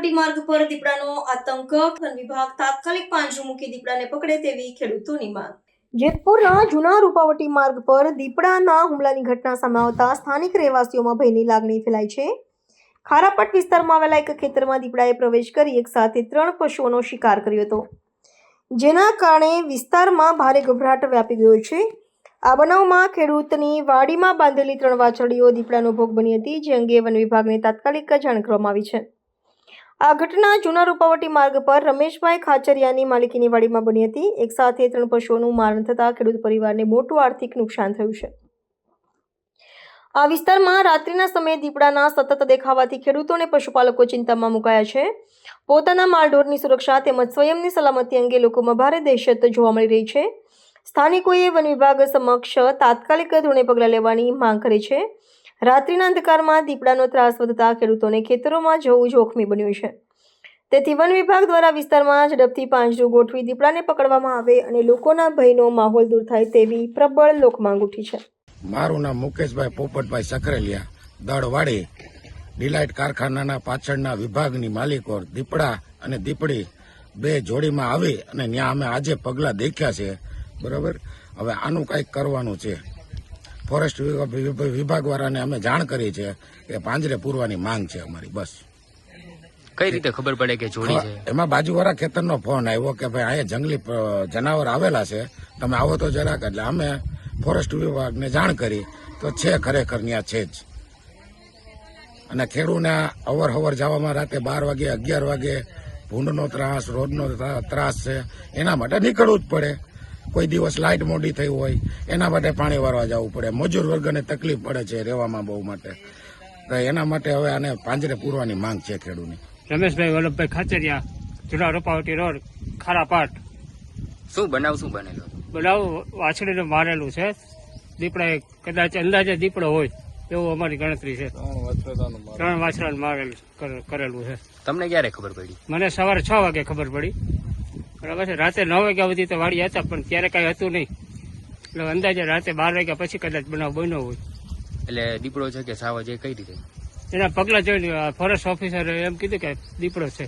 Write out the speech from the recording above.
રૂપાવટી માર્ગ પર દીપડાનો આતંક, વન વિભાગ તાત્કાલિક પાંજરું મૂકી દીપડાને પકડે તેવી ખેડૂતોની માંગ। જેતપુરના જૂના રૂપાવટી માર્ગ પર દીપડાના હુમલાની ઘટના સામે આવતા સ્થાનિક રહેવાસીઓમાં ભયની લાગણી ફેલાઈ છે। ખારાપટ વિસ્તારમાં આવેલા એક ખેતરમાં દીપડાએ પ્રવેશ કરી એક સાથે 3 પશુઓનો શિકાર કર્યો હતો, જેના કારણે વિસ્તારમાં ભારે ગભરાટ વ્યાપી ગયો છે। આ બનાવમાં ખેડૂતની વાડીમાં બાંધેલી 3 વાછરડીઓ દીપડાનો ભોગ બની હતી, જે અંગે વન વિભાગને તાત્કાલિક જાણ કરવામાં આવી છે। આ ઘટના જૂના રૂપાવટી માર્ગ પર રમેશભાઈ ખાચરિયાની માલિકીની વાડીમાં બની હતી। એક સાથે 3 પશુઓનું મારણ થતાં ખેડૂત પરિવારને મોટું આર્થિક નુકસાન થયું છે। આ વિસ્તારમાં રાત્રિના સમયે દીપડાના સતત દેખાવાથી ખેડૂતો અને પશુપાલકો ચિંતામાં મુકાયા છે। પોતાના માલઢોરની સુરક્ષા તેમજ સ્વયંની સલામતી અંગે લોકોમાં ભારે દહેશત જોવા મળી રહી છે। સ્થાનિકોએ વન વિભાગ સમક્ષ તાત્કાલિક ધોરણે પગલાં લેવાની માંગ કરી છે। રાત્રિના અંધકારમાં દીપડાનો ત્રાસ વધતા ખેડૂતોને ખેતરોમાં જવું જોખમી બન્યું છે। તેથી વન વિભાગ દ્વારા વિસ્તારમાં ઝડપથી પાંજરું ગોઠવી દીપડાને પકડવામાં આવે અને લોકોના ભયનો માહોલ દૂર થાય તેવી પ્રબળ લોકમાંગ ઉઠી છે। મારું નામ મુકેશભાઈ પોપટભાઈ સકરેલિયા, દળવાડી ડિલાઇટ કારખાનાના પાછળના વિભાગની માલિકો દીપડા અને દીપડી 2 જોડીમાં આવી અને ત્યાં અમે આજે પગલાં દેખ્યા છે। બરાબર, હવે આનું કંઈક કરવાનું છે। ફોરેસ્ટ વિભાગવાળાને અમે જાણ કરી છે કે પાંજરે પૂરવાની માંગ છે અમારી। બસ કઈ રીતે ખબર પડે કે જોડી છે? એમાં બાજુવાળા ખેતરનો ફોન આવ્યો કે ભાઈ અહીંયા જંગલી જનાવર આવેલા છે, તમે આવો તો જરાક। એટલે અમે ફોરેસ્ટ વિભાગને જાણ કરી તો છે, ખરેખર ત્યાં છે જ। અને ખેડૂને અવર હવર જવામાં રાતે 12 વાગે 11 વાગે ભૂંડનો ત્રાસ, રોડનો ત્રાસ છે, એના માટે નીકળવું જ પડે। કોઈ દિવસ લાઇટ મોડી થઈ હોય એના માટે પાણી વારવા જવું પડે, મજૂર વર્ગને તકલીફ પડે છે રહેવામાં બહુ માટે। તો એના માટે હવે આને પાંજરે પૂરવાની માંગ છે ખેડૂતની। રમેશભાઈ વલ્લભભાઈ ખાચરિયા, જૂના રૂપાવટી રોડ, ખારાપાટ। શું બનેલો? બનાવ વાછડીને મારેલું છે, દીપડાએ કદાચ અંદાજે દીપડો હોય એવું અમારી ગણતરી છે। 3 વાછડાને કરેલું છે। તમને ક્યારે ખબર પડી? મને સવારે 6 વાગે ખબર પડી, બરાબર છે। રાતે 9 વાગ્યા સુધી તો વાડી હતા, પણ ત્યારે કાંઈ હતું નહીં, એટલે અંદાજે રાતે 12 વાગ્યા પછી કદાચ બનાવ બન્યો હોય। એટલે દીપડો છે કે સાવ છે, કઈ રીતે? એના પગલાં જોઈને ફોરેસ્ટ ઓફિસરે એમ કીધું કે દીપડો છે।